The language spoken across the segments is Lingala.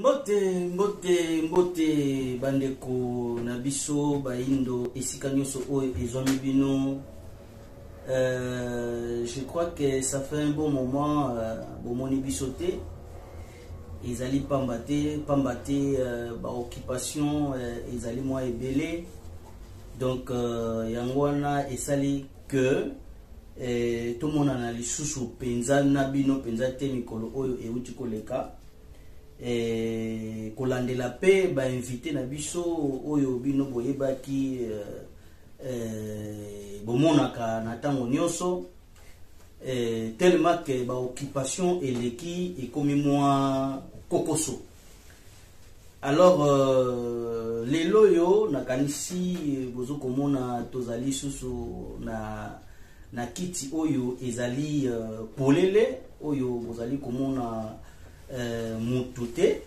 Mbote bandeko na biso baindo esika nyonso oyo ezwami bino. Je crois que ça fait un bon moment bomoni biso te ezali pambate ba occupation ezali moi ebele, donc yango wana esali que tout le monde a lisusu penza na bino penza te mikolo oyo euti koleka kolandela pe ba invité na biso oyo bino boyebaki bomonaka na tango nyonso tellement que ba occupation eleki ekomi moi kokoso. Alors lelo yo nakanisi bozo komona tozali susu na kiti oyo ezali polele oyo bozali komona mutute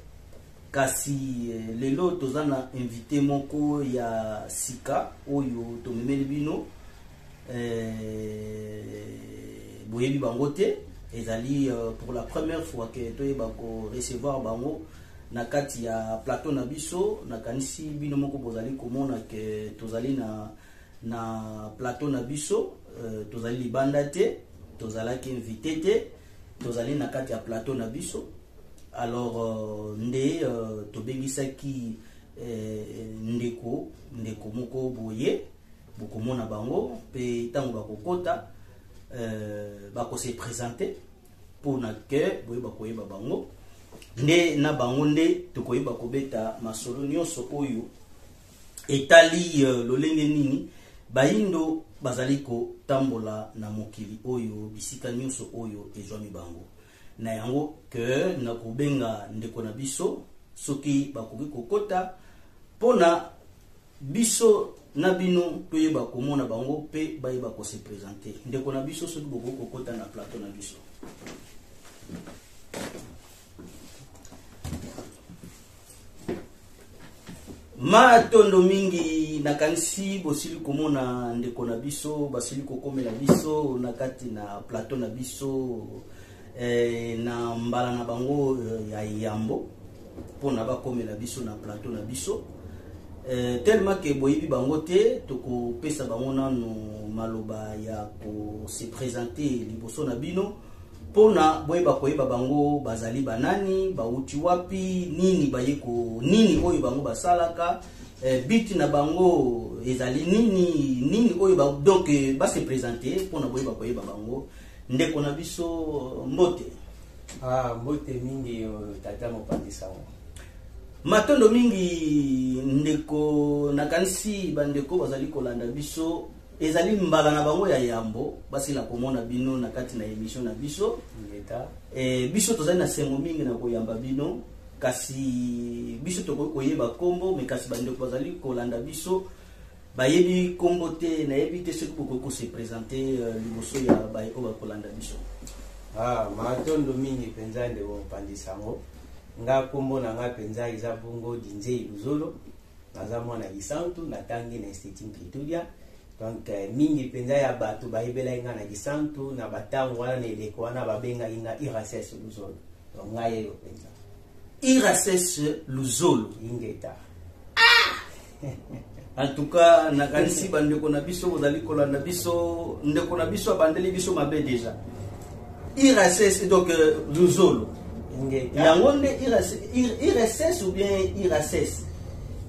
kasi lelo tozana invité moko ya sika oyo tomemeli bino boyebi bango te ezali pour la première fois que toyeba ko recevoir bango na kati ya plateau na biso. Nakanisi bino moko bozali komona ke tozali na plateau na biso tozali libanda te tozalaki invité te tozali na kati ya plateau na biso. Alors nde tobengisaki ndeko moko boye bokomona bango pe tango bakokota bako se présenter pour na ke boye bakoyeba bango nde na bango nde tokoyeba kobeta masolo nyonso oyo etali lolenge nini baindo bazali ko tambola na mokili oyo bisika nyonso oyo ezwami bango na yango que na kubenga ndeko na biso soki bakoki kokota pona biso na bino toyeba komona bango pe bayeba ko se présenter. Ndeko na biso soki bokoki kokota na plateau na biso. Matondo mingi nakanisi bosili komona ndeko na biso basili kokomela biso na kati na plateau na biso na mbala na bango ya yambo pona bakomela biso na plateau na biso tellement que boyebi bango te toko pesa bango nano maloba ya ko se présenter liboso na bino pona boyeba koyeba bango bazali banani bauti wapi nini bayeko nini oyo bango basalaka biti na bango ezali nini oyo donc ba se présenter pona boyeba koyeba bango. Ndeko na biso mbote mbote mingi tata mopandisa matondo mingi ndeko nakanisi bandeko bazali kolanda biso ezali mbala na bango ya yambo basila komona bino na kati na émission na biso ngeta biso tozali na sengo mingi na koyamba bino kasi biso tokoyeba kombo me kasi bandeko bazali kolanda biso bayebi kombo te na yebi te soki boko se présenter liboso ya baye oba kolanda biso. matondo mingi penza ndeko pandisango nga kombo na nga penza eza bongo Dinzei Luzolo naza mwana Gisantu natangi na Institut Pretoria. Donc mingi penza ya bato bayebela nga na Gisantu na batango wana na eleko wana babenga inga Irases Luzolo. Donc nga yeyo penza Irases Luzolo ingeta en tout cas nakanisi bandeko na biso bozali kolanda biso ndeko na biso abandeli biso mabe déjà Irases donc Luzolo ingeta yango nde Irases ou bien Irases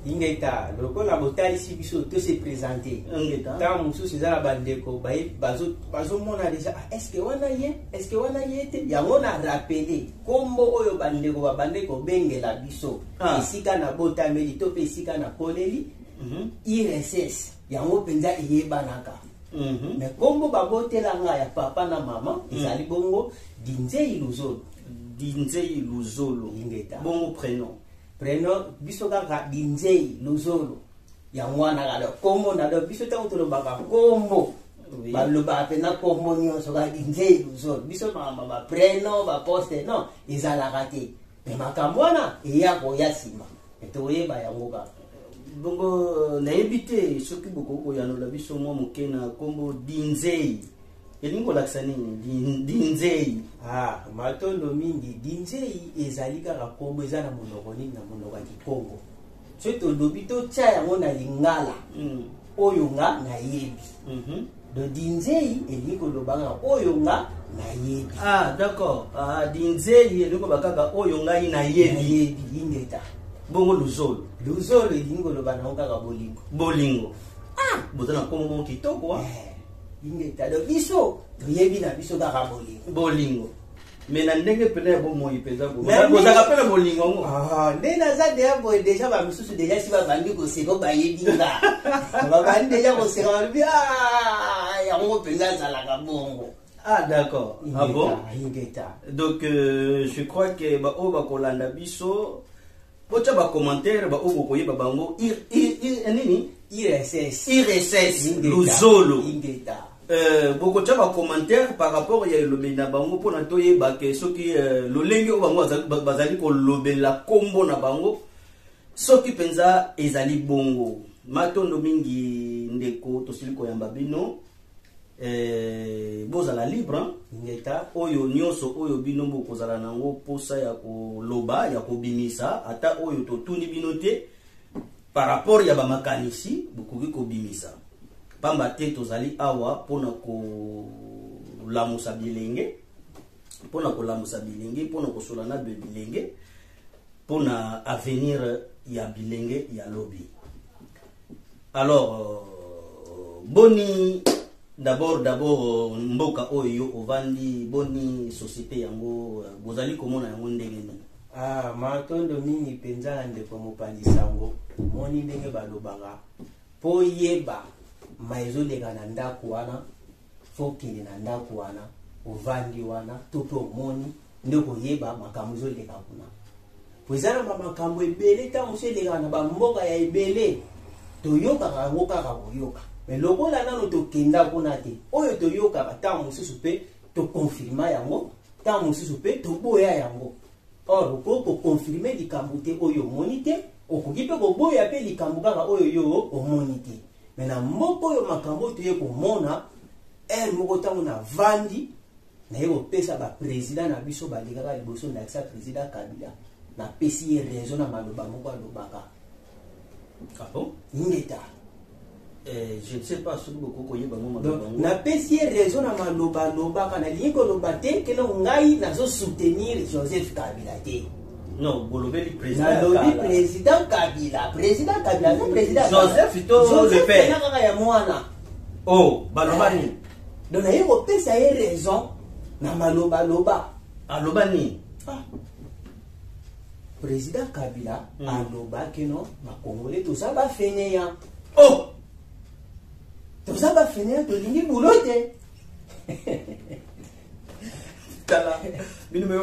ingeta lokola botalisi biso to se présenter ingeta ta mususu ezala bandeko bazo mona déjà est-ce que wana ye te yango na rappeler kombo oyo bandeko babandeko bengela biso esika na botameli to pe esika na koleli IRSS yango penza eyebanaka mais kombo babotela nga ya papa na mama ezali bongo Dinzei Luzolo ingeta bongo prénom biso kaka Dinzei Luzolo yango wana kala kombo na do biso tango tolobaka kombo baloba pena kombo nyonso ka Dinzei Luzolo biso mama ba prénom ba poste non ezalaka te mais makambo wana eya koya sima etoyeba yango kaka bongo na ebite soki boko ko yanola biso mo mokena kombo Dinzei elingo lakisa nini dinzei matondo mingi dinzei ezali kaka kombo eza na monoko nini na monoko ya Kikongo so tolobi totya yango na lingala oyo nga nayebi do dinzei elingi kolobanga oyo nga nayebi d'accord dinzei elingi bakaka oyo ngai nayebi ingeta bongo luzolo elingi koloba nango kaka bolingo bozana kombo mo kitoko ingeta do biso toyebi na biso kaka bolingo mais na ndenge pena ya bomoi penza bozaka pena bolingo ngo nde naza deya boye deja bamisusu deja si babandi koseka bayebi nga babandi deja koseka balobi yango mpenza azalaka bongo d'accord bon ingeta donc je crois que baoyo bakolanda biso botya bacommentaire baoyo bokoyeba bango nini IRSS luzolo ingeta beaucoup de commentaires par rapport à l'obéna bango pour n'atoyer baké ce qui l'olenge au bango bazali ko lobela combo na bango ce qui penza ezali bongo matondo mingi ndeko tosili ko yamba bino bozala libre ngeta oyo nyonso oyo bino bokozala nango posa ya ko loba ya ko bimisa ata oyo totuni bino te par rapport ya ba makanisi bokoki ko bimisa pamba te tozali awa pona ko lamusa bilenge pona kosola na bilenge pona avenir ya bilenge ya lobby. Alors boni d'abord mboka oyo ovandi boni société yango bozali komona yango ndenge nini matondo mingi penza ndeko mopandisango moni ndenge balobanga po yeba maizoleka na ndako wana fokili na ndako wana ovandi wana tope omoni ndeko yeba makambo ezoleka kuna po ezala makambo ebele ntango oseleka na bamboka ya ebele toyokaka yango kaka koyoka me lokola nano tokenda kuna te oyo toyokaka ntango mosusu mpe tokonfirma yango ntango mosusu mpe toboya yango or okoki kokonfirme likambo te oyo omoni te okoki mpe koboya mpe likambo kaka oyo yo omoni te me na moko oyo makambo toye komona moko ntango na vandi naye kopesa bapresident na biso balekaka liboso ndakisa président Kabila napesi ye raison na maloba moko alobaka ingeta je ne sais pas ce que beaucoup yeba mo maloba napesi ye raison na maloba alobaka nalingi koloba te keno ngai nazo soutenir Joseph Kabila te non bolobeli président Kabila non président Joseph to le père kaka ya mwana balobani donc naye kopesa ye raison na maloba alobani président Kabila alobaki no bakongole toza bafeneya toza bafeneya tolingi bulo te tala bino me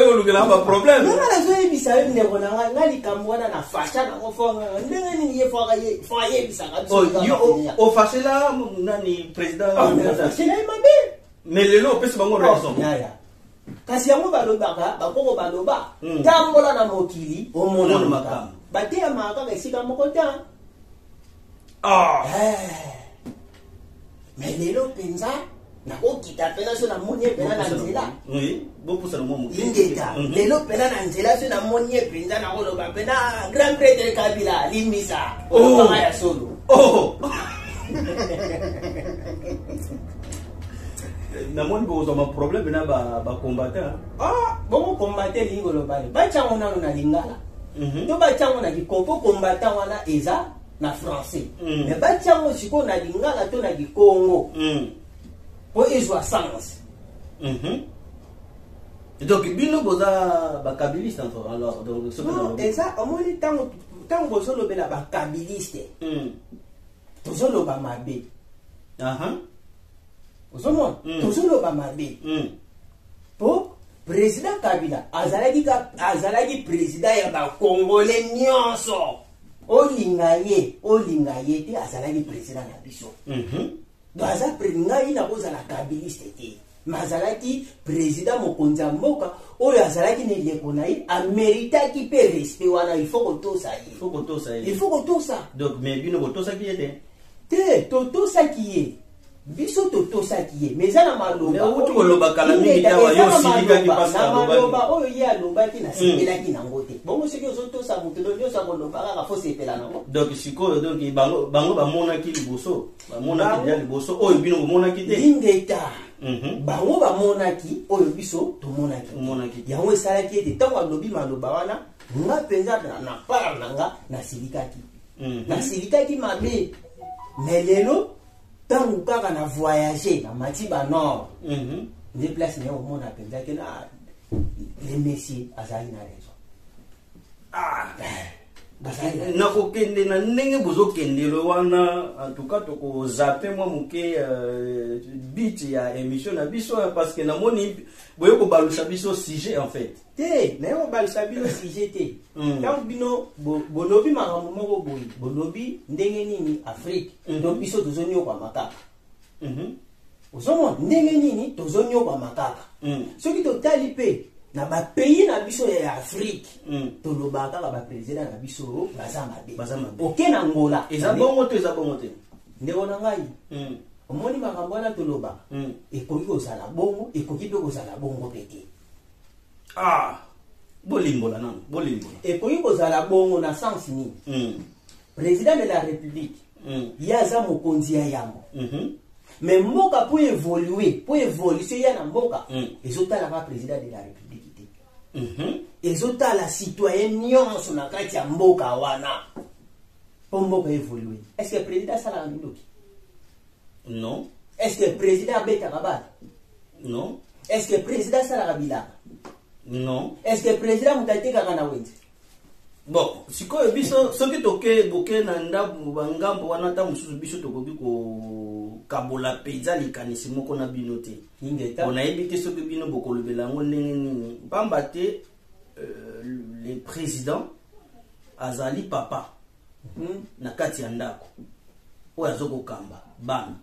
olukela ba problème nanga nazoyebisa yo ndeko na ngai likambo wana na fasha nango fo ndenge nini ye fo ayebisaka ofasela nani président mabe mais lelo opesi bango raison kasi yango balobaka bakoko baloba tambola na mokili omona makambo bateyamaka kaka esika moko ta mais lelo mpenza nakokita pena so namoni pena na nzela ingeta lelo pena na nzela so namoni penza nakoloba pena grand prêtre Kabila limbisa okanga ya solo namoni bozoma problème na ba combattant bongo combattant lingo lobale bachango nano na lingala to bachango na kikompo combattant wana eza na français mais bachango siko na lingala to na Congo po ezwa sens donc bino boza ba kabiliste alors donc ce que eza omoni tango bozolobela ba kabiliste tozoloba mabe tozoloba mabe po président Kabila azalaki président ya bakongole nyonso olinga ye te azalaki président na biso donc aza ngai nakozala kabiliste te mais azalaki président mokonzi ya mboka oyo azalaki na eleko na ye ameritaki mpe respect wana il faut kotosa donc mais bino botosaki ye te te toto sakiye biso toto sakiye mais ça na maloba uti koloba kala mingi tawa yo silika ki pasta maloba oyo ye aloba ki na sepela ki nango te bongo soki ozoto sa mutulo nyo sa koloba kaka fo sepela nango donc sikoyo donc bango bamona ki liboso bamona ki liboso oyo bino bomona ki te lingeta bango bamona ki oyo biso tomona ki yango esalaki ete ntango alobi maloba wana nga mpenza na para nanga nasilikaki nasilikaki mabe mais lelo tangu kaka na voyager na Matiba Nord des places mais au monde a pensé que les messieurs azali na raison nako kende na ndenge bozo kende lo wana en tout cas toko zappe moi muke bit ya émission na biso parce que na moni boyo ko balusa biso sujet en fait te na yo balusa biso sujet te quand bino bolobi makambo moko boyi bolobi ndenge nini Afrique donc biso tozonyo kwa makaka ozomona ndenge nini tozonyo kwa makaka soki totali pe na ba pays na biso ya Afrique tolobaka ba président na biso bazama oke na ngola eza bongo te ndeko na ngai omoni makambo na toloba ekoki kozala bongo ekoki pe kozala bongo pete bolimbola nano bolimbola ekoki kozala bongo na sens nini président de la république yaza mokonzi ya yango mais mboka pour évoluer ya na mboka ezotala ka président de la république ezotala citoyen nyonso na kati ya mboka wana po mboka évoluer est-ce que président sala ndoki non est-ce que président abeta kabala non est-ce que président sala kabila non est-ce que président mutatika kana wenze bon sikoyo biso soki toke boke na ndabu bangambo wana ta mususu biso tokoki ko kabola peza likanisi moko na bino te on a évité soki bino bokolobela ngo ndenge nini pamba te le président azali papa na kati ya ndako oyo azokokamba bana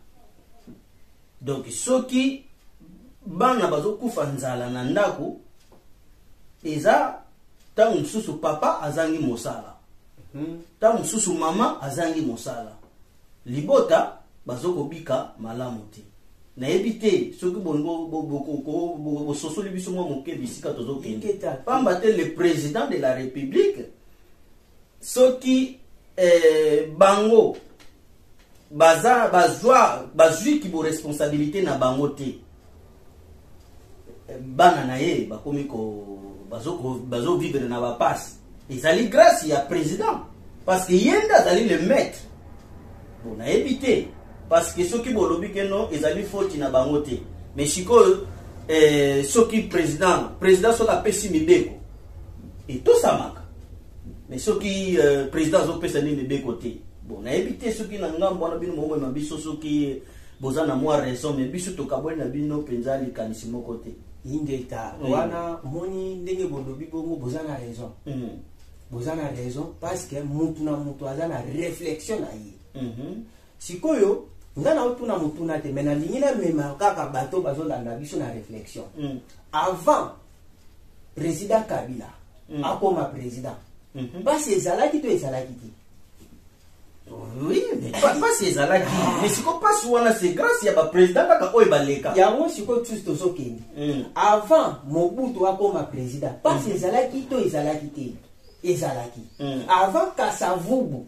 donc soki bana bazokufa nzala na ndako eza tangu mususu papa azangi mosala tangu mususu mama azangi mosala libota bazokobika malamu te na ebite soki bongo sosoli biso mwa moke bisika tozokende pamba te le président de la république soki bango bazwi ki bo responsabilité na bango te bana na ye bakomi ko bazo vivre na ba passe ezali grâce ya président parce que yenda azali le maître bon na éviter parce que soki bolobi ke non ezali faute na bango te mais sikoyo soki président soki apesi mibeko etosamaka mais soki président azopesa nini mibeko te bon na éviter soki na ngambo wana bino momema biso soki boza na mwa raison mais biso tokabwani na bino mpenza likanisi moko te ingeta wana moni ndenge bolobi bongo bozana raison bozana raison parce que mutu na mutu azana réflexion na ye sikoyo ngana utuna mutuna te mena lingina mema kaka bato bazolanda biso na réflexion avant président Kabila akoma président parce ezalaki to ezalaki ti oui mais pas ezalaki mais siko pas wana c'est grâce ya ba président kaka oyo baleka yango siko tous tozokende avant Mobutu akoma président parce ezalaki to ezalaki te ezalaki avant Kasavubu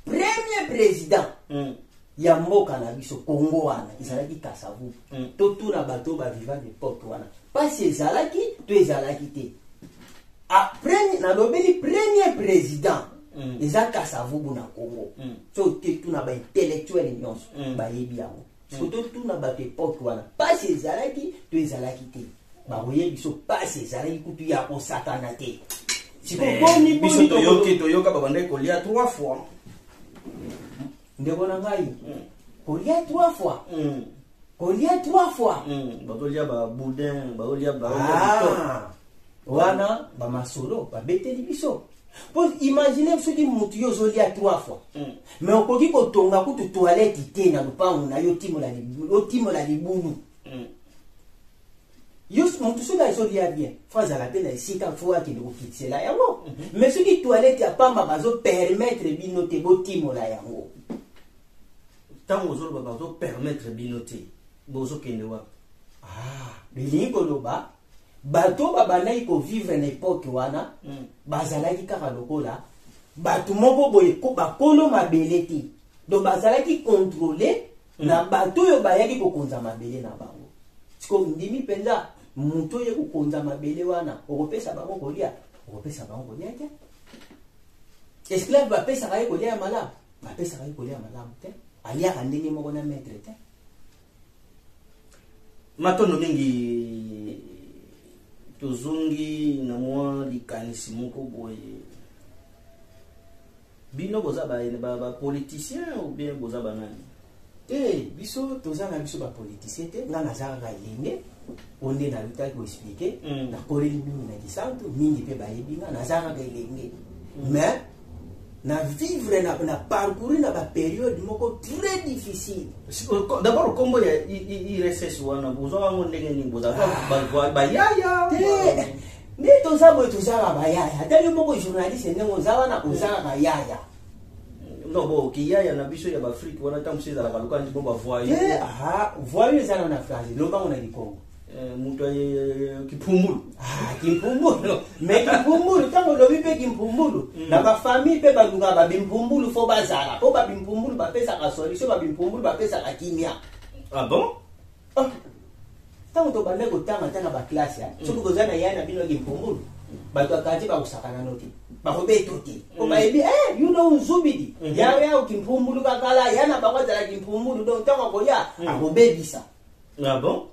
premier président ya mboka na biso Congo wana ezalaki Kasavubu to tuna bato ba vivant de porte wana parce ezalaki to ezalaki te après na lobeli premier président eza Kasavubu na Congo so te tuna ba intellectuel nyonso ba yebi yango so to tuna ba te porte wana parce ezalaki to ezalaki te ba oyebi so parce ezalaki kutu ya ko satana te siko boni biso toyoka babandai kolia 3 fois ndeko na ngai kolia 3 fois kolia 3 fois bakolia ba boudin bakolia ba wana ba masolo ba beteli biso pour imaginer soki mutu yo zolia 3 fois mais okoki kotonga kutu toilette te na lupango na yo timola libulu Yus mutu soki zolia bien faza la peine esika fois ki ndoko kitsela yango mais soki toilette ya pamba bazo permettre bino te botimola yango tant aux autres bateaux permettre binoter bozo kendewa bilingi koloba bato babandaki kovivre na époque wana bazalaki kaka lokola bato moko boye bakolo mabele te donc bazalaki contrôler na bato oyo bayaki kokonza mabele na bango siko ndimi mpenza moto oyo kokonza mabele wana okopesa bango kolia te esclave bapesaka ye kolia ya malamu bapesaka ye kolia ya malamu te aliaka ndenge moko na maître te matondo mingi tozungi na mwa likanisi moko boye bino boza ba politicien ou bien boza banani biso toza na biso ba politicien te nga nazaka ka elenge onde na luta ko expliquer na koleli mingi na kisantu mingi pe bayebi nga nazaka ka elenge mais na vivre na parcourir na ba période moko très difficile. D'abord combo ya IRSS wana bozo wango ndenge ni boza ba yaya ne toza boy toza ba yaya tali moko journaliste ndengo zawa na ozaka ba yaya non bo ki yaya na biso ya ba Afrique wana tamusiza la kaluka ndi bomba voyer voyer zana na France lomba na Kongo mutu kipumbulu kipumbulu mais kipumbulu tango lobi pe kipumbulu na ba famille pe balunga ba bimpumbulu fo bazala po ba bimpumbulu ba pesa ka solution ba bimpumbulu ba pesa ka kimia bon tango to bande ko tanga ba classe ya soki kozana yana bino kipumbulu bato akati ba kusakana noti ba ko betoti o ba ebi you know zubidi ya kipumbulu kakala yana ba kwazala kipumbulu donc tango ko ya akobebisa bon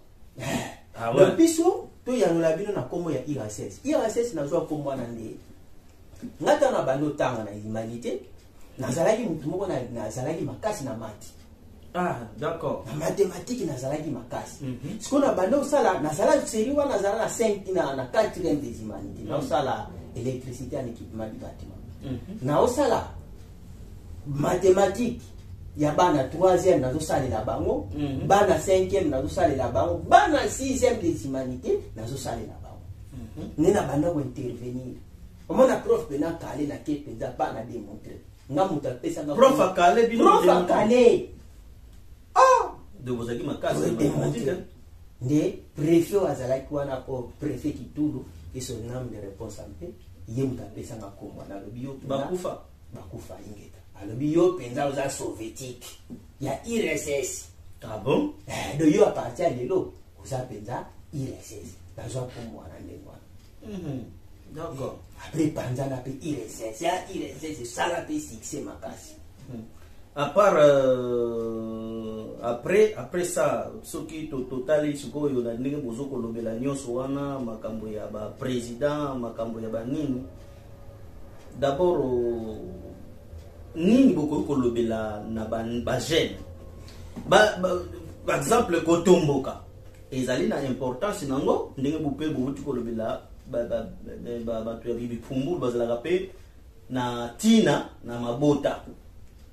donc biso to yanola bino na kombo ya IRSS na zwa kombo na nde ngata na bando tanga na humanité nazalaki mutu moko nazalaki makasi na mati d'accord na mathématique nazalaki makasi siko na bando sala nazala série wana nazala na 5 na 4e des humanités na sala électricité en équipement du bâtiment na osala mathématique ya bana 3e nazo salela bango bana 5e nazo salela bango bana 6e des humanités nazo salela bango nena banda ko intervenir omona prof pena kale na ke penza pa na démontrer nga muta pesa nga prof akale bino prof akale de bozaki makasi nde préfet azalaki wana ko préfet Kitulu et son nom de réponse en paix ye muta pesa nga komwa na lobi yo bakufa ingeta alobi yo penza oza soviétique ya IRSS bon do yo apartia lelo oza penza IRSS bazwa komwa na ndenge wana d'accord après panza na pe IRSS ya IRSS sala pe succès makasi à part après ça soki totali sikoyo na ndenge bozo kolobela nyonso wana makambo ya ba président makambo ya banini d'abord nini boko kolobela na ba jeune par exemple kotomboka ezali na importance nango ndenge bupe buti kolobela ba to ya bipumbulu bazala pe na tina na mabota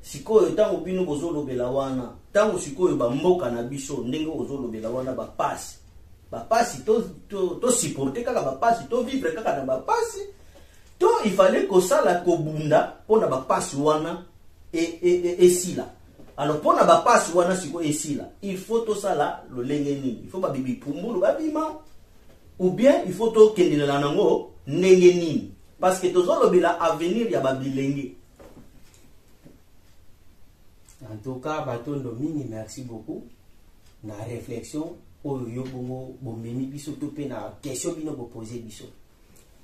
sikoyo tango bino bozolobela wana tango sikoyo bamboka na biso ndenge ozolobela wana bapasi to supporter kaka bapasi to vivre kaka na bapasi to il fallait que ça la kobunda pona bapasi wana esila alors pona bapasi wana siko esila il faut to sala lo lenge nini il faut ba bibi pumbulu babima ou bien il faut to kendelela nango ndenge nini parce que tozolobela avenir ya babilenge. En tout cas, Batondo Mini, merci beaucoup. Na réflexion, oyo bongo bomemi biso to pe na question bino bo poser biso.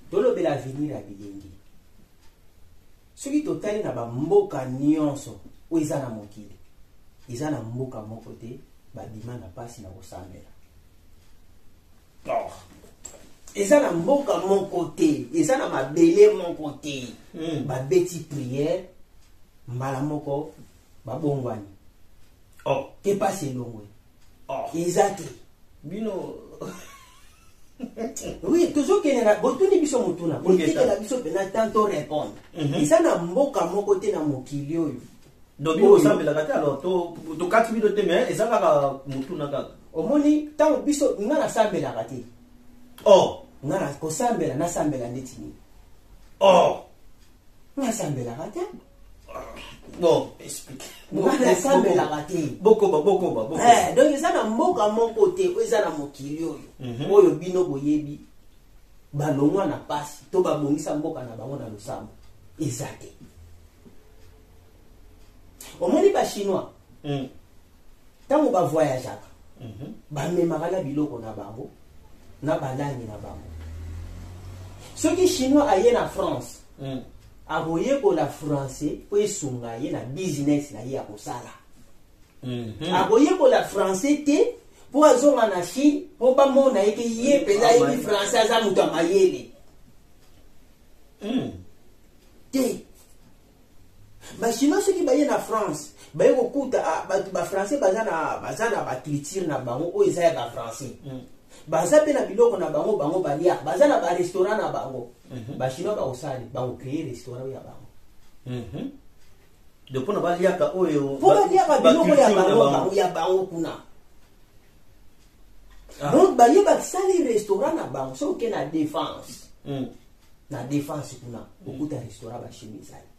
Tolo bela avenir a bilengi. Soki totali na ba mboka nyonso o eza na mokili. Eza na mboka moko te ba bima na pasi na kosambela. Eza na mboka moko te, eza na mabele moko te. Ba beti prière mbala moko babongwani ke pasi elongwe ezate bino oui toujours que na botuni biso mutuna politique na biso pena tanto répondre eza na mboka moko te na mokili oyo donc bino osambela kati alors to kati bino te mais eza kaka mutuna kaka omoni tango biso nga na sambela kati nga na kosambela na sambela ndeti ni nga sambela kati Bon, explique. Nasambelaka te. Bokoba. Donc eza na mboka moko te eza na mokili oyo. Oyo bino boyebi balongwa na pasi to babongisa mboka na bango na losambo. Eza te. Omoni ba chinois. Tango ba voyageaka. Bamemaka na biloko na bango na balangi na bango. Soki chinois aye na France. Aboye ko la français po esunga ye na business na ye akosala. Aboye ko la français te po azonga na Chine po ba mona eke ye peza ye français aza mutu amayele. Te. Ba chinois soki baye na France, baye ko kuta ba français bazana ba culture na bango o eza ya ba français. Baza pe na biloko na bango balia, baza na ba restaurant na bango. Ba chinois ba osali, ba créer restaurant ya bango. De pona balia ka oyo. Po balia ka biloko ya bango kuna. Donc ba yeba sali restaurant na bango, so ke na défense. Na défense kuna, okuta restaurant ba chinois zali.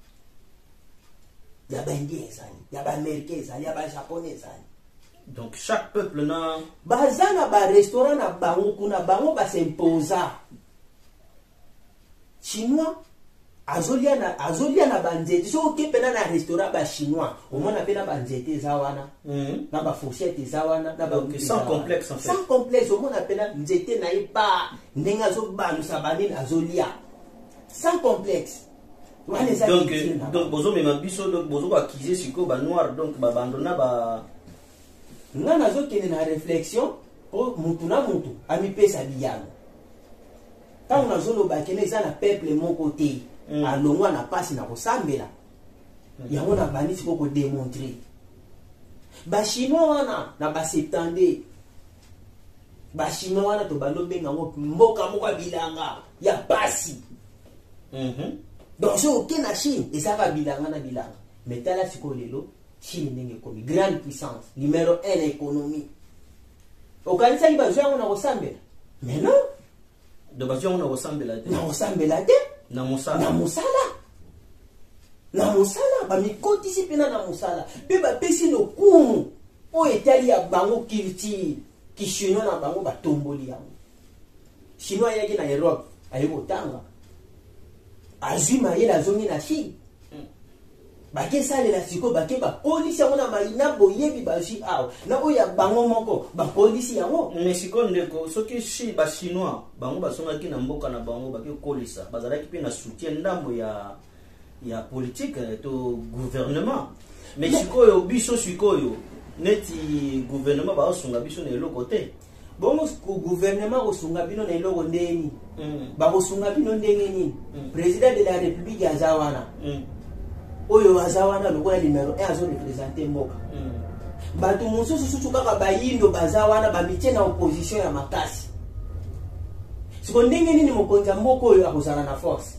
Ya ba indien zali, ya ba américain zali, ya ba japonais zali. Donc chaque peuple na bazana ba restaurant na bango kuna bango ba s'imposa. Chinois azolia na banzete so ke pena na restaurant ba chinois au moins na pena banzete zawana na ba fourchette zawana na ba sans complexe en fait. Sans complexe au moins na pena nzete na ipa ndenga zo banu sabani azolia sans complexe. Donc bozo mema biso donc bozo ko accuser siko ba noir donc ba abandonna ba nga nazokende na réflexion po mutu na mutu amipesa biyano tango nazoloba kende eza na peuple moko te alongwa na pasi na kosambela yango na bandi siko kodémontrer bachinois wana na baseptande bachinois wana to balobenga ngo mboka moko bilanga ya pasi. Donc so oke na Chine ezaka bilanga na bilanga metala siko lelo Chine ndenge komi grande puissance numéro 1 économie. Au kanisa ki bazwa yango na kosambela. Mais non. De bazwa yango na kosambela te. Na kosambela te. Na mosala. Na mosala ba mikotisi pena na mosala. Pe ba pesi no kumu o etali ya bango culture ki chinois na bango batomboli yango. Chinois yaki na Europe ayeko tanga. Azuma yela zongi na Chine. Bake sale la siko bake ba polisi yango na maina boyebi bashi aw na oya bango moko ba polisi yango mais siko ndeko soki shi ba chinois bango basonga ki na mboka na bango bake kolisa bazalaki pe na soutien ndambo ya politique to gouvernement mais siko yo biso siko yo neti gouvernement ba osunga biso na eloko te bongo gouvernement osunga bino na eloko ndeni ba osunga bino ndenge nini président de la république ya zawana oyo azawana lokola numéro 1 azo représenter mboka. Batu mususu susu kaka bayindo bazawana bamitie na opposition ya makasi. Siko ndenge nini mokonza mboka oyo akozala na force.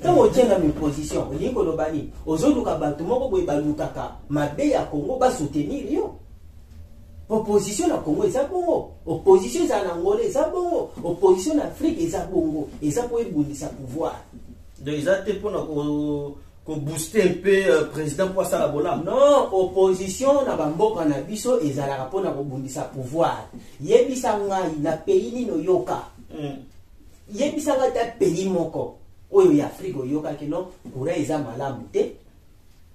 Tango tyenga mi position, olingo lobani, ozoluka batu moko boye balukaka mabe ya Congo ba soutenir yo. Opposition na Congo eza bongo, opposition za Angola eza bongo, opposition na Afrique eza bongo, eza po ebundisa pouvoir. Donc ils ont été pour booster un peu président pour ça la bola. Non, opposition na bamboka na biso ezalaka pona ko bundisa pouvoir. Yebisa ngai na pays ni no yoka. Yebisa ngata pays moko oyo ya Afrique yoka kino kura eza malamu te.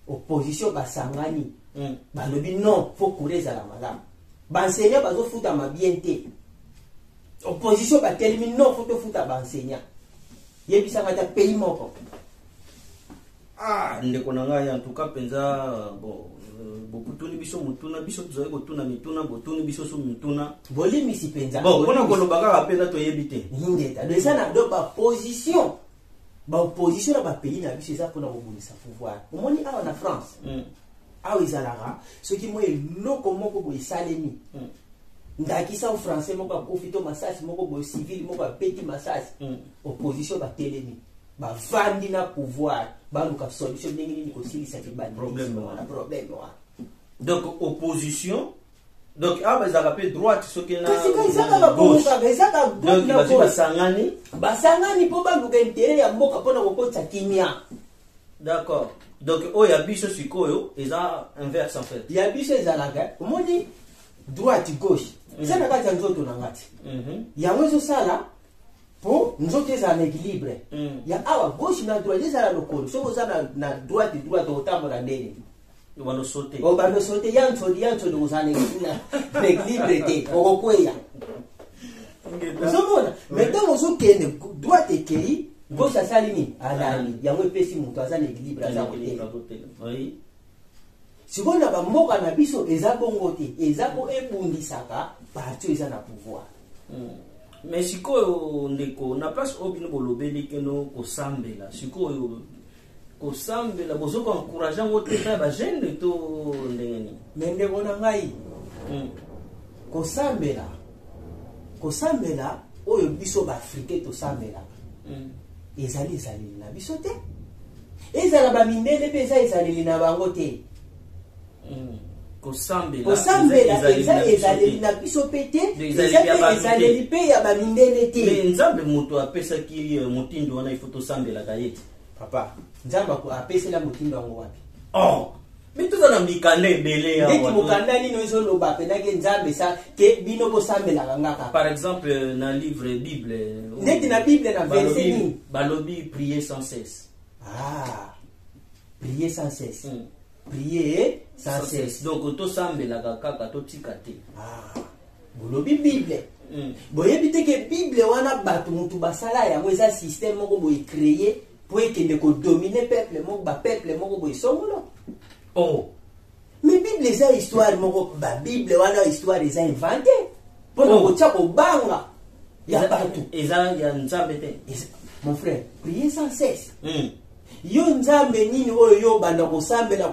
Opposition basangani. Balobi non, faut kura eza malamu. Bansenya bazo futa mabien te. Opposition ba termine non, faut te futa bansenya. Yebisa ngata pays moko. Ndeko na ngai en tout cas penza beaucoup tuni biso mutuna biso tuzoye kotuna mituna botuni biso so mituna bolimi si penza bon kona kolobaka apena to yebite ndeta do esa na do ba position na ba pays na biso eza pona kobundisa pouvoir omoni awa na France awa ezalaka soki mo eloko moko bo esalemi ndakisa français moko akofito masasi moko bo civil moko apeti masasi opposition ba telemi ba vandi na pouvoir baluka solution ndenge nini kosilisa kibandi problème wa donc opposition donc za rappel droite soki na basangani po baluka intérêt ya mboka pona kokotsa kimia D'accord. Donc il y a biso sikoyo et ça inverse en fait. Il y a biso ezalaka omoni droite gauche ça na kati ya nzoto na ngati yango ezosala po nzoto eza na équilibre ya awa gauche na droite ezala lokolo soki oza na droite otambola ndenge bano sauter bano sauter yanso kozala na équilibre te okokweya ozomona mais ntango ozokende droite ekei gauche asali nini alali yango epesi moto aza na équilibre aza kotela sikoyo na bamboka na biso eza bongo te eza po ebundisaka parti eza na pouvoir mais sikoyo ndeko na place oyo bino bolobeli keno kosambela sikoyo kosambela bozoko encourage yango te kaka bagene to ndenge nini mais ndeko na ngai kosambela oyo biso baafrikain tosambelaka ezali na biso te ezala bamindele mpe ezaleli na bango te kosambela ezaleli na biso mpe te ezaleli mpe ya bamindele te nzambe moto apesaki motindo wana ifo tosambelaka ye te papa nzambe apesela motindo yango wapi mais toza na mikanda ebele ndeti mokanda nini ezoloba penake nzambe ke bino bosambelaka ngaka par exemple na livre bible ndeti na bible na verset nini balobi prier sans cesse prier sans cesse prier sans cesse donc tosambelaka kaka totika te bolobi bible boyebi te ke bible wana bato mutu basala yango eza système moko boye créer po ekende kodomine peuple moko bapeuple moko boye songolo mais bible eza histoire moko babible wana histoire eza inventé mpona kotya kobanga ya bato eza ya nzambe te mon frère prier sans cesse yo nzambe nini oyo yo banda kosambela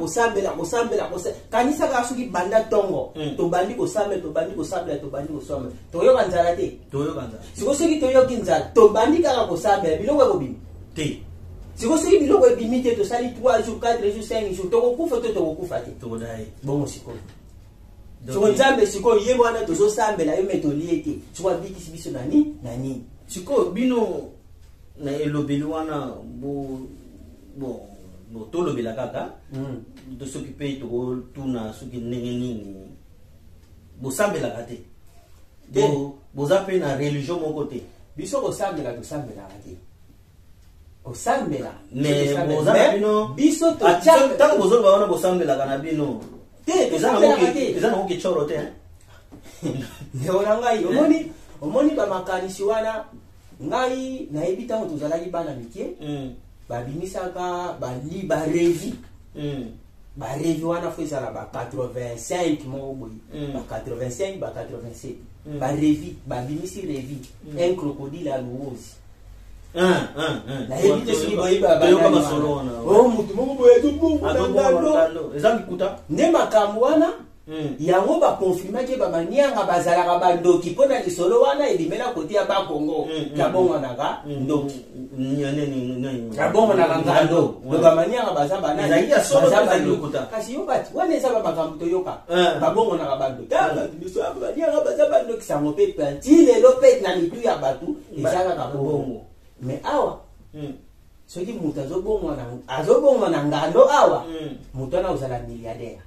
kanisa kaka soki banda ntongo tobandi kosambela toyoka nzala te siko soki toyoki nzala tobandi kaka kosambela biloko ekobima te siko soki biloko ebimi te tosali 3 jours 4 jours 5 jours tokokufa to tokokufa te bongo sikoyo siko nzambe sikoyo ye wana tozosambela yo me tolie te siko abikisi biso na nini sikoyo bino na elobeli wana bon tolobela kaka soki mpe tokotuna soki ndenge nini bosambelaka te boza mpe na religion moko te biso tosambelaka te osambela mais boza na bino biso ntango bozoloba wana bosambelaka na bino eza nango kitsoro te ndeko na ngai omoni bamakanisi wana ngai nayebi ntango tozalaki bana mikie babimisaka barevi wana fo ezala ba 85 moko boye ba 85 ba 87 barevi babimisi revi un crocodile à louose nayebi te soki boyeba mutu moko boye tobungu eza mikuta nde makambo wana yango bakonfirmaki bamanianga bazalaka bandoki mpo na lisolo wana ebimela kotia bakongo nabongonaka ndoki nabongonaka ngando bamanianga baza banani kasi yo bati wana eza bamakambo toyoka babongonaka bandoki bamanianga baza bandoki sango mpe panti lelo mpe na mitu ya bato eza kaka bongo mais awa soki moto azobongwa na ngando awa moto wana ozala milliardaire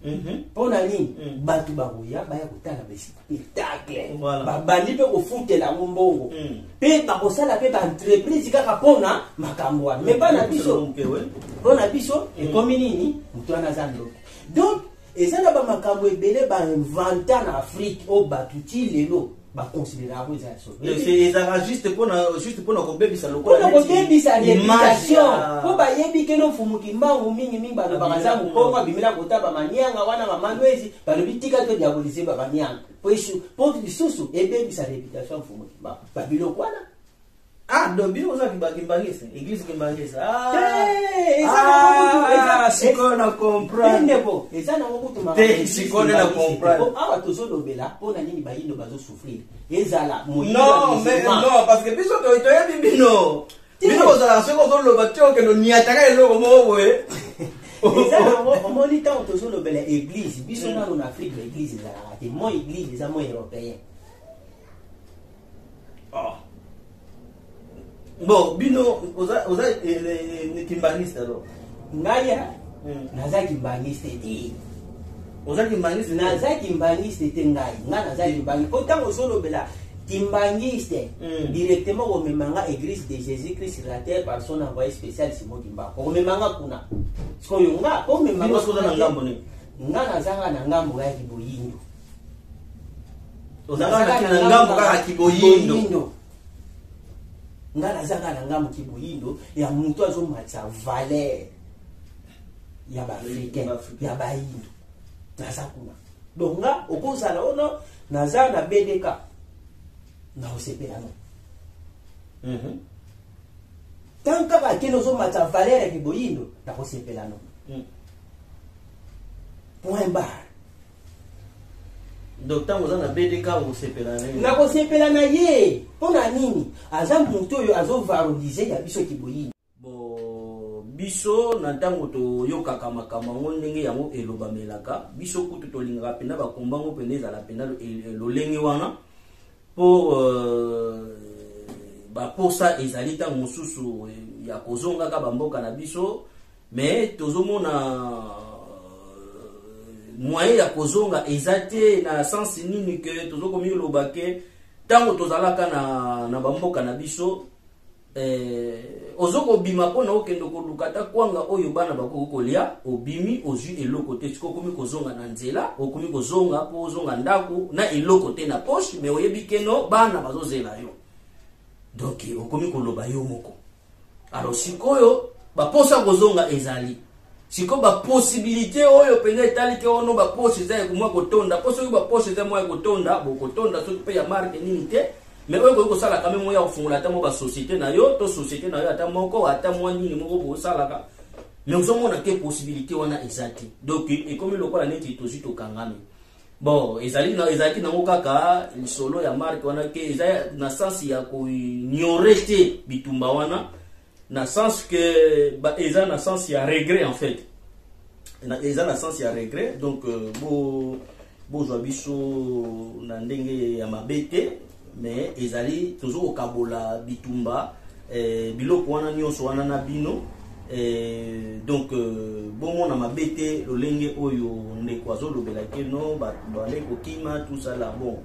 mpona nini bato bakoya baya kotala baspectacle babandi mpe kofutela yango mbongo mpe bakosala mpe baentreprise kaka mpona makambo wana me mpona biso ekomi nini moto wana aza ndoki donc eza na bamakambo ebele bainventa na afrique oyo bato ti lelo baconsidéraka ko eza ya sobe ezaka juste mpona kobebisa lokola réputation po bayebi keno mfumuki mbangu mingi balobaka aza mokongo abimela kota bamanianga wana mamandwezi balobi tika to diabolise bamanianga po lisusu ebebisa réputation mfumuki mbangu babiloko wana donc bino oza kimbangisa église kimbangisa sikoyo na comprendre eza nango kutumaka sikoyo na comprendre awa tozolobela mpona nini bayindo bazosouffrir ezala non parce que biso toyebi bino kozala soki ozoloba te okendo niataka eloko moko boye eza nango omoni ntango tozolobela église biso nano na afrique baéglise ezalaka te mo église eza mo européen bon bino oza kimbaniste alors ngaya nazaki mbangiste te ozaki mbangiste nazaki mbangiste te ngai nga nazaki mbangiste po ntango ozolobela timbangiste directement komemanga église de Jésus Christ raté par son envoyé spécial Simon Kimba komemanga kuna sikoyo nga komemanga kuna na ngambo ni nga nazanga na ngambo ya Kiboyindo ozanga na ngambo kaka Kiboyindo nga nazanga na ngambo Kiboyindo ya muntu azomatsa valeur ya Africain ya Bayindo naza kuna donc nga okozala ono naza na BDK na osepela no tant kaka kino ozomatsa valeur ya Kiboyindo na osepela no point barre. Donc tant vous en avez BDK vous sepela na ko sepela na ye pona nini aza muntu oyo azo valoriser ya biso Kiboyindo bo biso na ntango to yokaka makambo ndenge yango elobamelaka biso kutu tolingaka penda bakombango penda ezala penda lolenge wana po baposa ezali ntango mosusu ya kozongaka bamboka na biso mais tozomona moyen ya kozonga ezate na sens nini que tozokomi lobake tango tozalaka na bamboka na biso ozoko bima pona okendo kolukata kwanga oyo bana bako kolia obimi ozu eloko te tiko komi kozonga na nzela okomi kozonga po ozonga ndaku na eloko te na poche mais oyebi keno bana bazozela yo donc okomi koloba yo moko alors sikoyo baposa kozonga ezali siko ba possibilité oyo pende etali ke ono ba poche za kumwa kotonda poso yo ba poche za mwa kotonda bo kotonda so pe ya marque nini te mais oyo ko sala quand même moya kufungula ta mo ba société na yo to société na yo ata moko ata mwa nini moko bo sala ka mais ozomona ke possibilité wana ezati donc et comme lokola neti to zito kangami bon ezali na kaka solo ya marque wana ke ezali na sens ya ko ignorer te bitumba wana na sens que eza na sens ya regret en fait eza na sens ya regret donc bo zwa biso na ndenge ya mabete mais ezali toujours okabola bitumba biloko wana nyonso wana na bino donc bon na mabete lolenge oyo ndeko azolobela ke no bale kokima tout ça là bon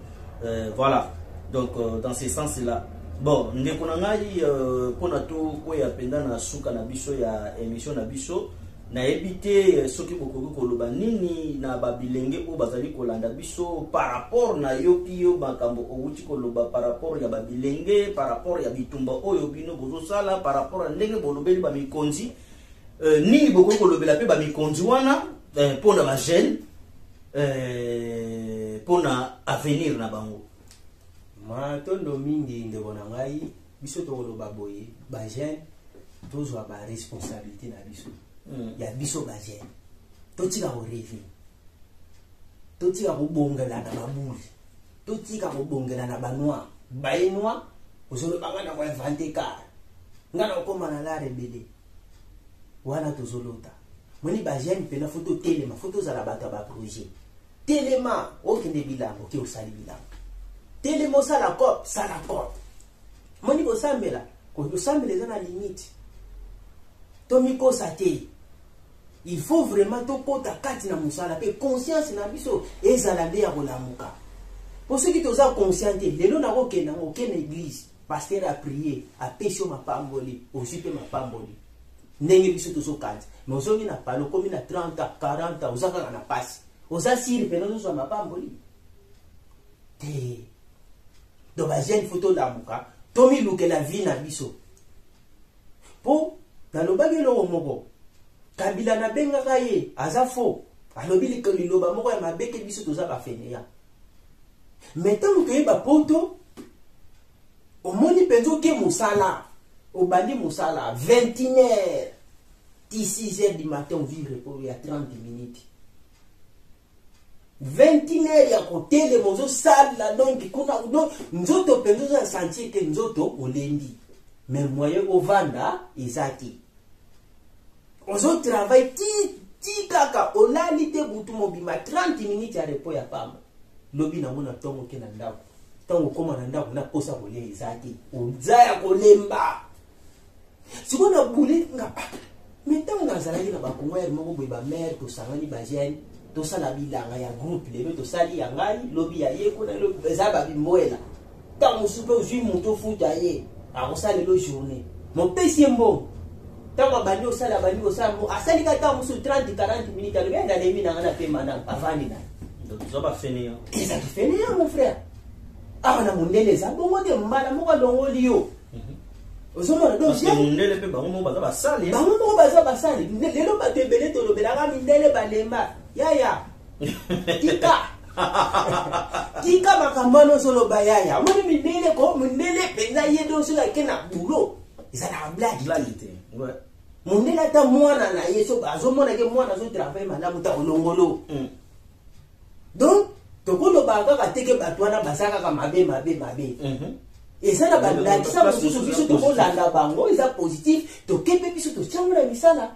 voilà donc dans ce sens là bon ndeko na ngai pona to ko ya penda na suka na biso ya émission na biso na ebité soki bokoki koloba nini na babilenge o bazali kolanda biso par rapport na yoki yo makambo outi koloba par rapport ya babilenge par rapport ya bitumba oyo bino bozo sala par rapport à ndenge bolobeli ba mikonzi nini bokoki kolobela pe ba mikonzi wana pona ba jeune pona avenir na bango matondo mingi ndeko na ngai biso tokoloba boye ba jeune tozwa ba responsabilité na biso ya biso ba jeune totika ko rêver totika ko bongela na babuli totika ko bongela na banwa baenwa ozolo banga na ko inventer car ngana okoma na la rebele wana tozolota moni ba jeune pena photo telema photo za la bata ba projet telema okende bilango ke osali bilango telemo sala cop moni ko sambela eza na limite to miko sate il faut vraiment to kota kati na musala pe conscience na biso ezala nde ya kolamuka pour ceux qui toza consciente lelo na kokena okena église pasteur a prier a pesho mapamboli osupe mapamboli ndenge biso tozo kati mais ozongi na palo komi na 30 40 ozaka na passe oza siri pena zo mapamboli te do ba jeune photo la muka tomi luke la vie na biso po na lobaki lo moko kabila na benga kaye aza fo alobili ko liloba moko ya mabeke biso toza ba feneya metango ke ba poto omoni penzo ke musala obandi musala 21h 6h du matin vivre pour ya 30 minutes 21h ya kotele mozo sala donc kuna do nzoto penzo za sentir que nzoto olendi mais moyen ovanda ezati ozo travail ti kaka olali te butu mobima 30 minutes ya repos ya pamba lobi na mona tongo ke na ndako tongo koma na ndako na kosa kolia ezati oza ya kolemba sikona bule nga maintenant on a zalaki na ba Congoer moko boye ba mère to sangani ba jeune to sala bilanga ya groupe lelo to sali ya ngai lobi ya ye kuna lo za ba bimboela ta musupe ozwi moto futa ye a ko sala lo journée mon pesi mbo ta ba bandi osala mo asali ka ta musu 30 40 minutes ale bien d'aller mina na pe mana avant ni na donc ça va finir ça te finir mon frère ah na mundele za bongo de mbala moko longoli yo ozomona donc je mundele pe bango baza basali bango moko baza basali lelo batebele to lobelaka mindele balemba yaya tika makamano solo bayaya moni mindele ko mindele penza yedo so la kena bulo isa na blague ouais mondele ata mwana na yeso azomona ke mwana zo travailler malamu ta olongolo donc tokolo baka kateke batwana basaka ka mabe et ça na blague ça mususu biso to kolanda bango isa positif to kepe biso to changula misala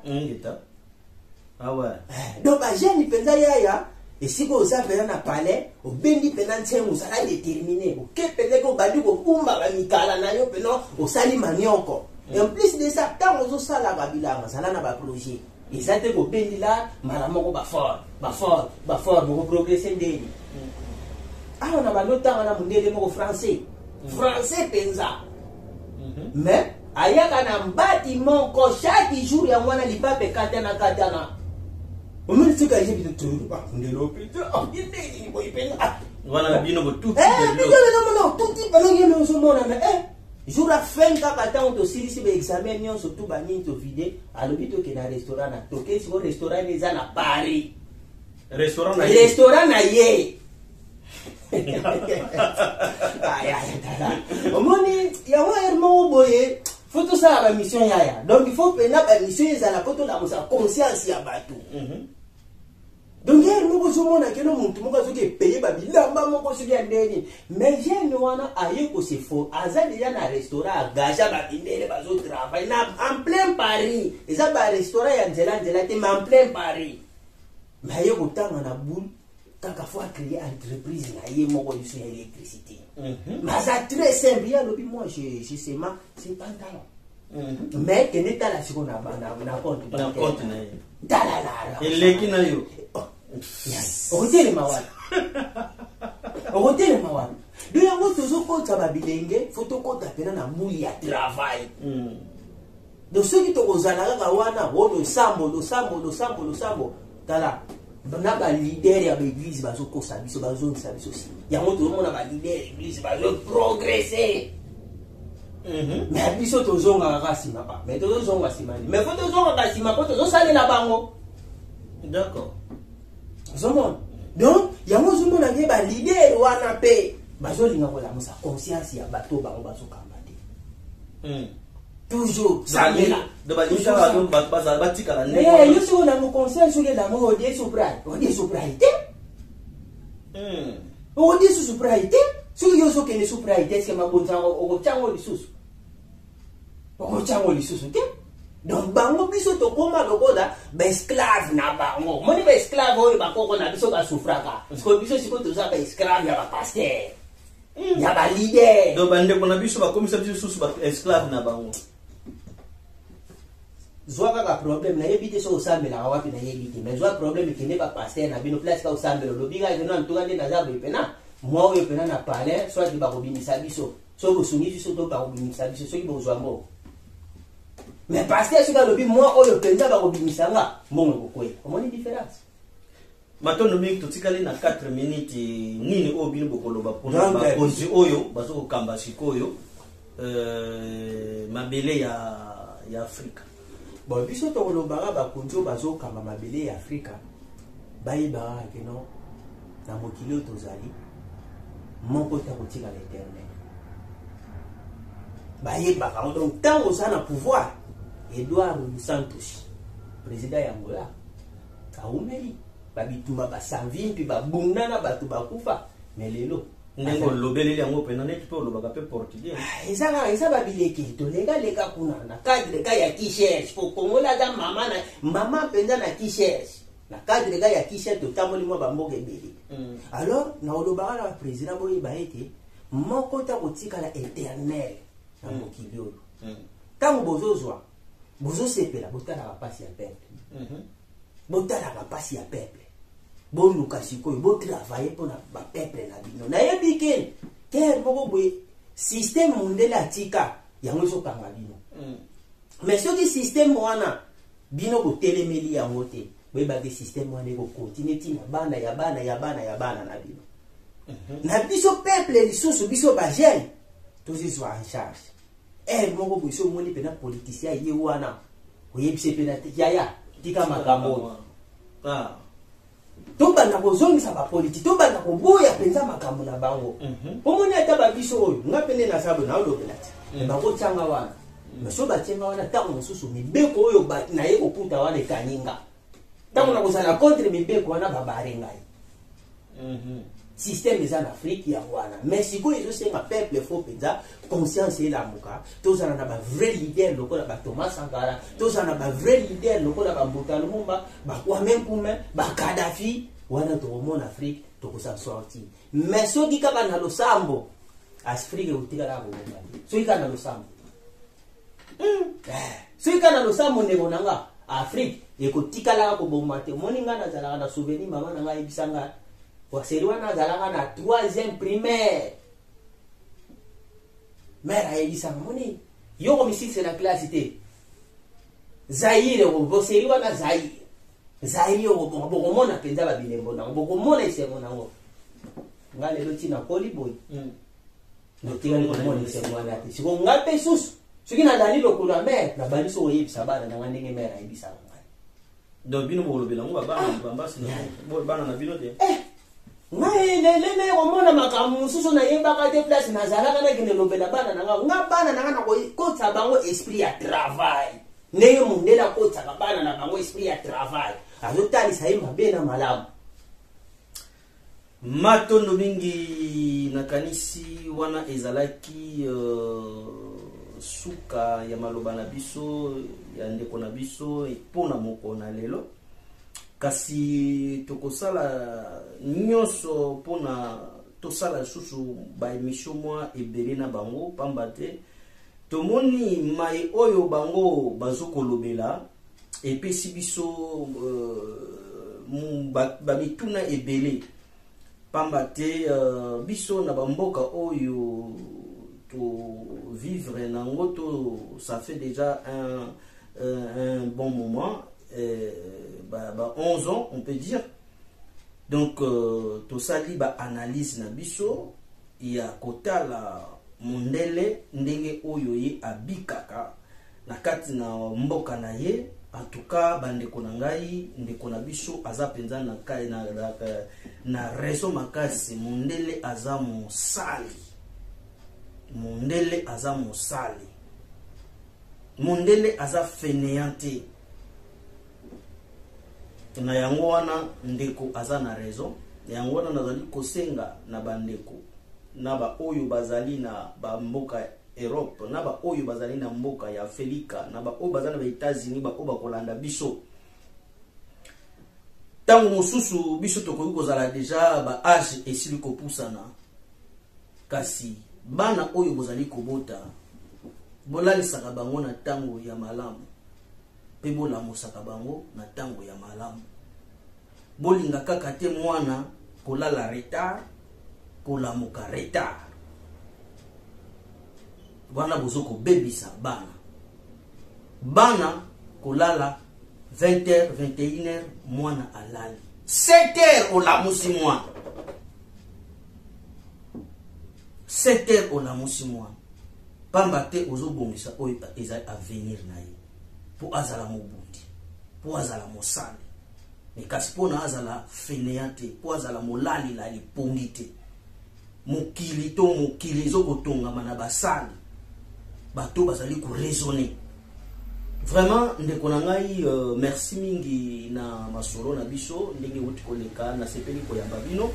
ah ouais donc ba jeune penza yaya et si ko za pena na palais o bendi pena ntsengu sala déterminé o kepe ko badi ko kumba ba mikala na yo pena o sali manioko et en plus de ça tant ozo sala ba bilanga sala na ba projet et ça te ko bendi là malamoko ba fort mo progresser ndeni ah on a ba lota na mundele mo français penza mais ayaka na mbati moko chaque jour ya mwana lipape katana omoni tuka yebi to ba ndelo pita yindi boy pena wala bino bo tout non tout type ba ngene no so mona mais jour a fin ka kata on to silisi be examen nyon surtout ba ni to vide alobi to ke na restaurant na to ke si restaurant ni za na Paris restaurant na ye omoni ya wa hermo boye faut ça la mission yaya donc il faut pena ba mission za la poto la musa conscience ya batu donc hier moko zomona ke no muntu moko azoke payer ba bilamba moko soki ya ndeni mais jeune wana aye ko se faux azali ya na restaurant agaja ba bindele bazo travail na en plein Paris eza ba restaurant ya nzela te mais en plein Paris mais aye ko tanga na boule kaka faut créer entreprise na ye moko sur l'électricité mais ça très simple ya lobi moi je sais ma c'est pantalon mais que n'est pas la seconde na compte na ye dalala eleki na yo hôtel mawana de yango toujours kota ba bilenge faut to kota pena na muli ya travail donc ceux qui to kozala kaka wana wono sambo tala na ba leader ya l'église bazo kosa biso bazo nsa biso si yango to mona ba leader ya l'église bazo progresser mais biso to zonga kaka sima pa mais to zonga sima mais faut to zonga kaka sima po to salela bango d'accord zomon donc yango zomona ke ba leader wana pe bazo linga ko la musa conscience ya bato bango bazo kambate toujours salela de ba nisha ba don ba batika la ne yo si on a mon conscience sur la mort de sobriété on dit sobriété sur yo so kene sobriété c'est ma bonza o chango lisusu te donc bango biso to koma lokola ba esclave na bango moni ba esclave oyo bakoko na biso ba souffraka ko biso siko to za ba esclave ya ba pasteur ya ba leader do bande ko na biso ba komisa biso susu ba esclave na bango zwa kaka problème na yebite so osambela wapi na yebite mais zwa problème kene ba pasteur na bino place ka osambela lobiga ke no ntuka nde na za pena moi oyo pena na palais soit ba kobimisa biso so ko sungi biso to ba kobimisa biso so ki bo zwa mbo mais pasteur soka lobi moi oyo penza ba kobimisa nga mbongo kokwe omoni différence matondo mingi totikali na 4 minutes nini oyo bino bokoloba mpona bakonzi oyo bazokokamba sikoyo mabele ya Afrika bon biso tokolobaka bakonzi oyo bazokamba mabele ya Afrika bayebaka keno na mokili oyo tozali moko ta kotika l'éternel bayebaka donc ntango oza na pouvoir Edouard Santos président ya Angola aumeli babitumba basanvi mpi babundana bato bakufa mais lelo ndenge lobeleli yango pena neti pe olobaka pe portugais eza babileki tolekaleka kuna na cadre ka ya T-shirt po kongola za mama mpenza na T-shirt na cadre ka ya T-shirt totamboli mwa bamboka ebele alors na olobaka na baprésident boyeba ete moko ta kotikala éternel na mokili oyo ntango bozozwa bozo sepela botala ka pasi ya peuple botala ka pasi ya peuple boluka sikoyo bo travailler pour ba peuple na bino na yebi ke terre moko boye système mondele atika yango ezokanga bino mais soki système wana bino botelemeli yango te boyeba ke système wana ekokontinue tina bana ya bana na bino na biso peuple lisusu biso bagene tozizwa en charge moko boye so omoni mpena politicien ye wana oyebise mpena yaya tika makambo tobanda kozongisa bapolitiki tobanda koboya mpenza makambo na bango omoni ata babiso oyo nga pene na sabo naolobela ti bakotianga wana so batianga wana ntango mosusu mibeko oyo naye kokuta wana ekaninga ntango na kozala contre mibeko wana babare ngai système eza na afrique yango wana mais sikoyo ezosenga peuple fo mpenza conscience elamuka tozala na bavrai leader lokola bathomas sankara tozala na bavrai leader lokola bambuta lumumba bakwame nkume bakadafi wana tokomona afrique tokosa sorti mais soki kaka na losambo afrique ekotikalaka kobomba soki kaka na losambo soki kaka na losambo ndeko na nga afrique ekotikalaka kobomba te omoni nga nazalaka na souvenir mama na nga ayebisa nga waseri wana azalaka na 3e primaire mère ayebisaka moni yoko misisi na classe te zaire boseri wana zaire bokomona mpenza babilembo nango bokomona esengo nango nga lelo ntina koli boy notikali komona esengo wana te siko nga mpe susu soki nazali lokolo ya mare nabandi so oyebisa bana nanga ndenge mare ayebisaka ngai donc bino bokolobela ngo bambasi bana na bino te ngai lele komona makambo mosusu nayebaka te place nazalaka nakende lobela bana nanga nga bana nanga nakokotisa bango esprit ya travail ndenge mondele akotisaka bana na bango esprit ya travail azotalisa ye mabe na malamu matondo mingi nakanisi wana ezalaki suka ya maloba na biso ya ndeko na biso mpona moko na lelo kasi tokosala nyonso mpona tosala susu baemission mwa ebele na bango pamba te tomoni mai oyo bango bazokolobela epesi biso bamituna ebele pamba te biso na bamboka oyo to vivre nango to ça fait déjà un bon moment 11 ans on peut dire donc to sali ba analyse na biso ya kotala mondele ndenge oyo ye abikaka na kati na mboka na ye en tout cas bandeko na ngai ndeko na biso aza penza na kai na reso makasi mondele aza mosali mondele aza mosali mondele aza fainéante na yango wana ndeko aza na raison yango wana nazali kosenga na bandeko na ba oyo bazali na ba mboka Europe na ba oyo bazali na mboka ya Afrika na ba oyo bazali na États-Unis ba oyo bakolanda biso tango mosusu biso tokoki kozala deja ba âge esili kopusana kasi bana oyo bozali kobota bolalisaka bango na tango ya malamu pe bolamusaka bango na tango ya malamu bolinga kaka te mwana kolala retard kolamuka retard wana bozoko bebisa bana kolala 20h 21h mwana alali 7h olamusi mwana 7h olamusi mwana pamba te ozobongisa oyo ezali avenir na ye po azala mobundi po azala mosali mais kasi pona azala fainéant te po azala molali la lipongi te mokili to mokili ezokotongama na basali bato bazali koraisonner vraiment ndeko na ngai merci mingi na masolo na biso ndenge wuti koleka na sepeli koyamba bino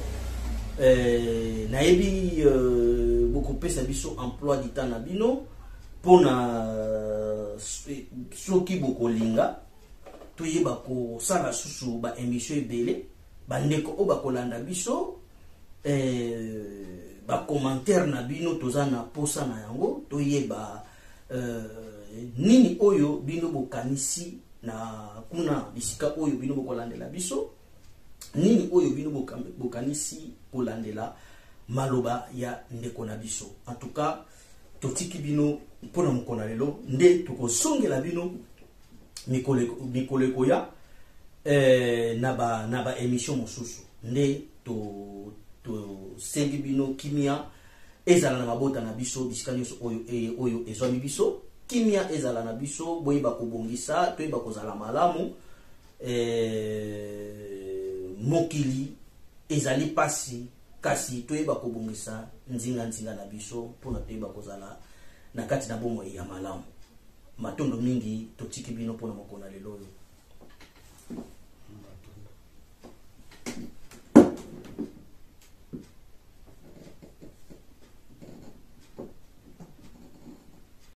nayebi bokopesa biso emploi du temps na bino pona soki bokolinga toyeba kosala susu ba émission ebele bandeko o bakolanda biso ba commentaire na bino toza na posa na yango toyeba nini oyo bino bokanisi na kuna bisika oyo bino bokolandela biso, nini oyo bino bokanisi kolandela maloba ya ndeko na biso. En tout cas totiki bino pona mokona lelo nde tokosongela bino mikoleko ya na ba émission mosusu nde to sengi bino kimia ezala na mabota na biso bisika nyonso oyo ezwami biso, kimia ezala na biso boyeba kobongisa toyeba kozala malamu, mokili ezali pasi kasi toyeba kobongisa nzinga na biso mpona toyeba kozala na kati na bomo ya malamu. Matondo mingi totiki bino mpona mokona lelo